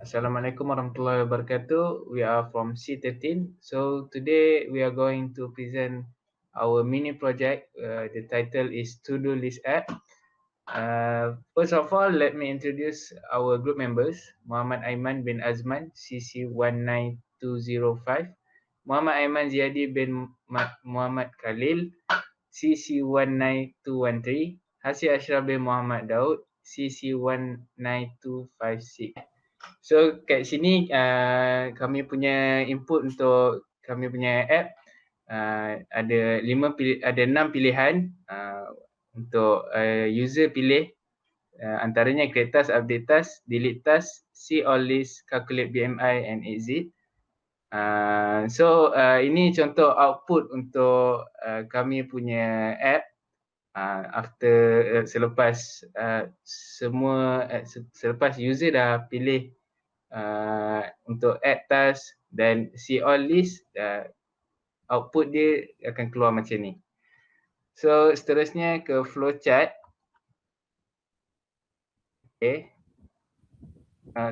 Assalamualaikum warahmatullahi wabarakatuh. We are from C13. So today we are going to present our mini project. The title is To-Do List App. First of all, let me introduce our group members. Muhammad Aiman bin Azman, CC19205. Muhammad Aiman Ziadi bin Muhammad Khalil, CC19213. Hasir Ashraf bin Muhammad Daud, CC19256. So kat sini kami punya input untuk kami punya app ada 6 pilihan untuk user pilih antaranya create task, update task, delete task, see all list, calculate BMI and exit. Ini contoh output untuk kami punya app after selepas selepas user dah pilih untuk add task dan see all list, output dia akan keluar macam ni. So seterusnya ke flowchart. Okay.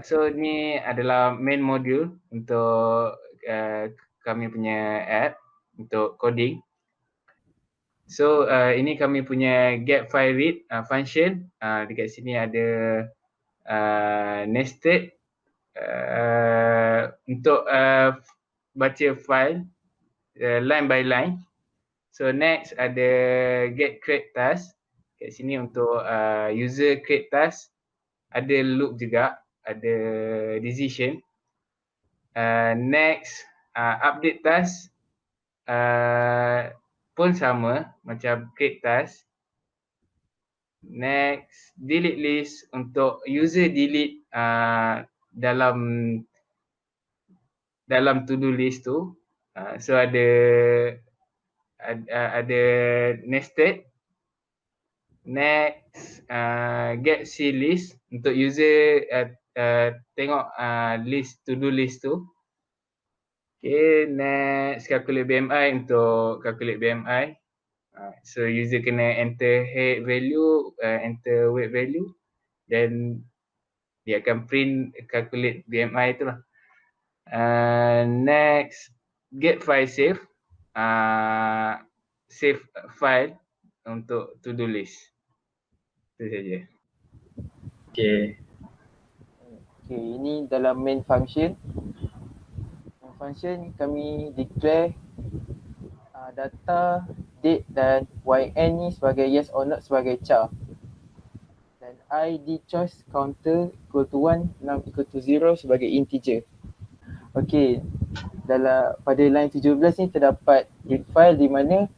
So ni adalah main module untuk kami punya app untuk coding. So ini kami punya get file read function. Dekat sini ada nested untuk baca file line by line. So next ada get create task. Kat sini untuk user create task, ada loop juga, ada decision. Next update task pun sama macam create task. Next delete list untuk user delete dalam to do list tu. So ada nested. Next get see list untuk user tengok list to do list tu. Okay, next calculate BMI untuk calculate BMI. So user kena enter height value, enter weight value, then dia akan print calculate BMI tu lah. Next get file save, save file untuk to do list. Itu saja. Okay. Okay, ini dalam main function. Main function kami declare data, date dan yn ni sebagai yes or not sebagai char. Dan id choice counter equal to 1, num equal to 0 sebagai integer. Okay, pada line 17 ni terdapat read file di mana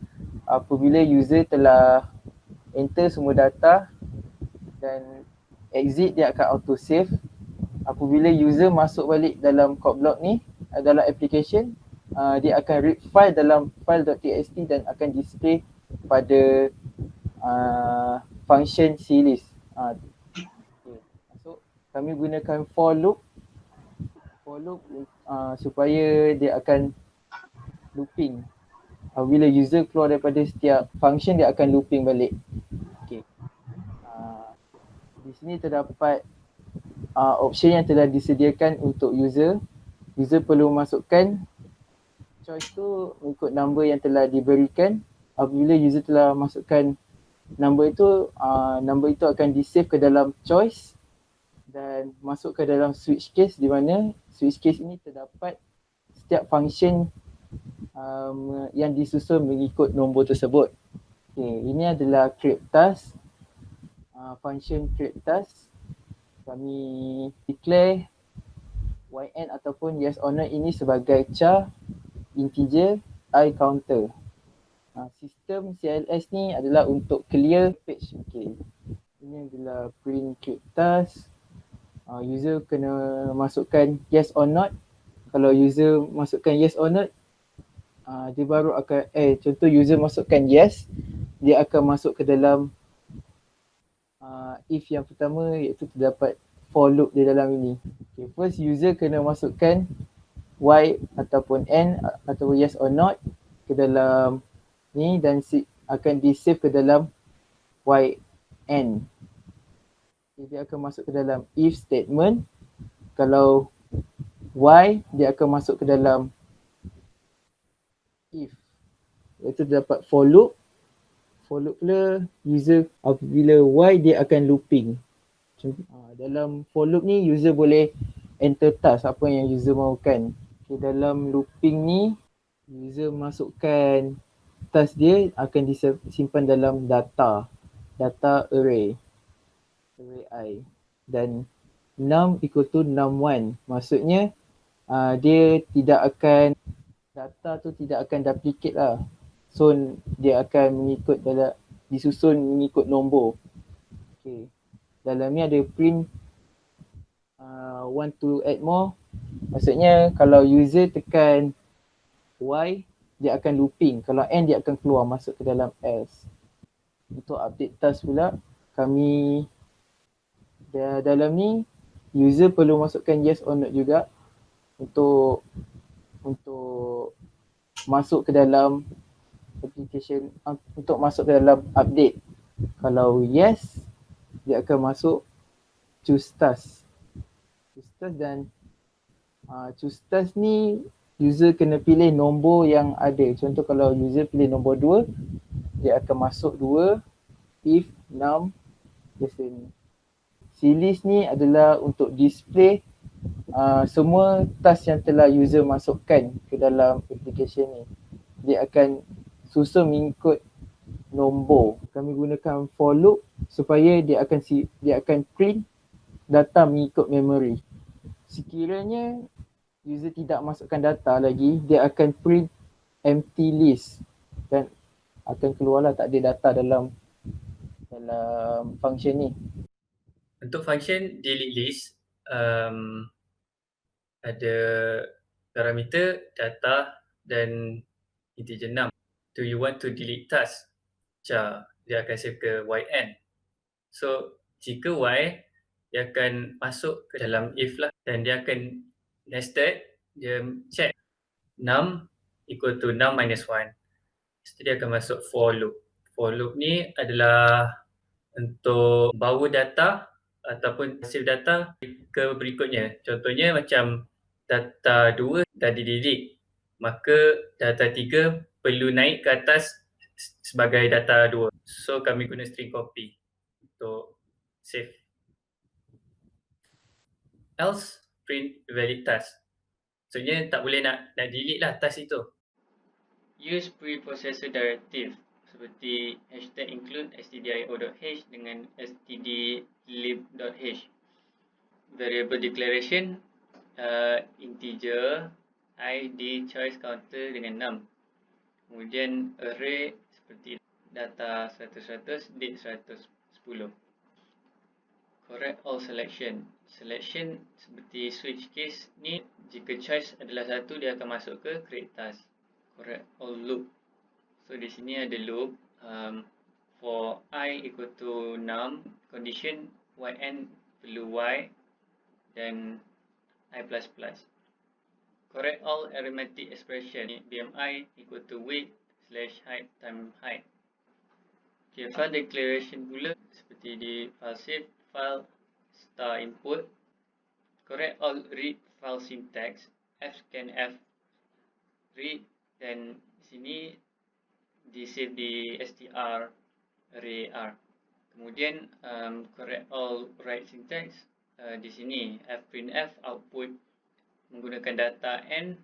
apabila user telah enter semua data dan exit, dia akan auto save. Apabila user masuk balik dalam code block ni, dalam application, dia akan read file dalam file.txt dan akan display pada function clist. Okay. So kami gunakan for loop supaya dia akan looping. Bila user keluar daripada setiap function, dia akan looping balik. Okay. Di sini terdapat option yang telah disediakan untuk user. User perlu masukkan choice tu mengikut number yang telah diberikan. Apabila user telah masukkan number itu akan di-save ke dalam choice dan masuk ke dalam switch case, di mana switch case ini terdapat setiap function yang disusun mengikut nombor tersebut. Okay, ini adalah create task, function create task. Kami declare yn ataupun yes or no ini sebagai char, integer, I counter. Sistem CLS ni adalah untuk clear page. Okay. Ini adalah print create task. User kena masukkan yes or not. Kalau user masukkan yes or not, dia baru akan contoh user masukkan yes, dia akan masuk ke dalam if yang pertama, iaitu terdapat for loop di dalam ini. Okay, first user kena masukkan y ataupun n ataupun yes or not ke dalam ni dan akan di save ke dalam yn. Okay, dia akan masuk ke dalam if statement. Kalau Y, dia akan masuk ke dalam if. Lepas tu dapat for loop. For loop pula user apabila Y dia akan looping. Dalam for loop ni user boleh enter task apa yang user mahukan. Okay, dalam looping ni user masukkan task dia akan disimpan dalam data array I, dan num equal to num1. Maksudnya dia tidak akan, data tu tidak akan duplicate lah. So dia akan mengikut dalam, disusun mengikut nombor. Okay. Dalam ni ada print want to add more. Maksudnya kalau user tekan Y, dia akan looping. Kalau N, dia akan keluar masuk ke dalam S. Untuk update task pula, kami dalam ni user perlu masukkan yes or not juga untuk masuk ke dalam application, untuk masuk ke dalam update. Kalau yes, dia akan masuk choose task. Dan choose task ni user kena pilih nombor yang ada. Contoh kalau user pilih nombor 2, dia akan masuk 2 if num lesser ni. Series ni adalah untuk display semua task yang telah user masukkan ke dalam application ni. Dia akan susun mengikut nombor. Kami gunakan for loop supaya dia akan print data mengikut memory. Sekiranya user tidak masukkan data lagi, dia akan print empty list dan akan keluarlah tak ada data dalam function ni. Untuk function delete list, ada parameter data dan integer 6. So you want to delete task, dia akan save ke yn. So jika y, dia akan masuk ke dalam if lah, dan dia akan nested, dia check num equal to num minus 1. So dia akan masuk for loop. For loop ni adalah untuk bawa data ataupun save data ke berikutnya. Contohnya macam data 2 dah di-delete, maka data 3 perlu naik ke atas sebagai data 2. So kami guna string copy untuk save. Else print valid task. Maksudnya tak boleh nak delete lah task itu. Use preprocessor directive seperti #include stdio.h dengan stdlib.h. Variable declaration integer id choice counter dengan num. Kemudian array seperti data 100, date 110. Correct all selection. Selection seperti switch case ni, jika choice adalah 1, dia akan masuk ke create task. Correct all loop. So di sini ada loop for I equal to num, condition yn perlu y dan I++. Correct all arithmetic expression, BMI equal to weight / height times height. Okay, file declaration pula seperti di file save, file star input. Correct all read file syntax, fscanf read, dan di sini di save di str array r. Kemudian correct all write syntax di sini fprintf output menggunakan data n,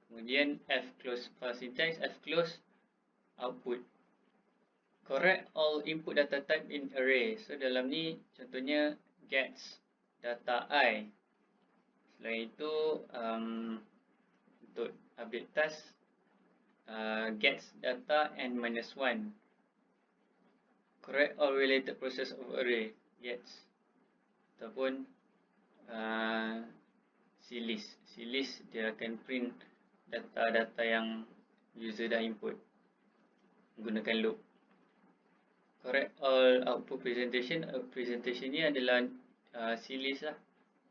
kemudian fclose file syntax, fclose output. Correct all input data type in array. So dalam ni contohnya gets data I. Selain itu untuk update task gets data n-1. Correct all related process of array, gets ataupun clist. Clist dia akan print data-data yang user dah input menggunakan loop. Correct all output presentation. Presentation ni adalah clist lah.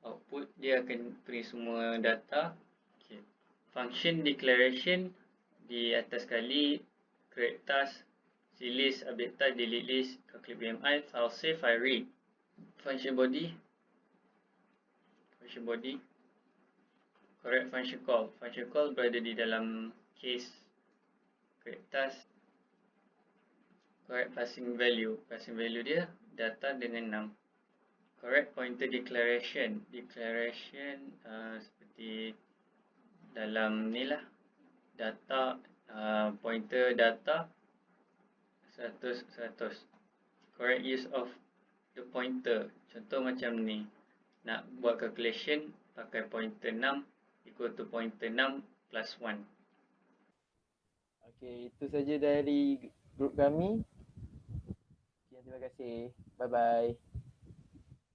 Output dia akan print semua data. Okay. Function declaration di atas sekali, create task, clist, update task, delete list, calculate BMI, file save, file read. Function body function body. Correct function call. Function call berada di dalam case create task. Correct passing value. Passing value dia data dengan 6. Correct pointer declaration. Declaration seperti dalam ni lah. Data, pointer data 100. Correct use of the pointer. Contoh macam ni. Nak buat calculation pakai pointer 6 equal to pointer 6 plus 1. Okey, itu saja dari grup kami. Sekian, terima kasih. Bye bye.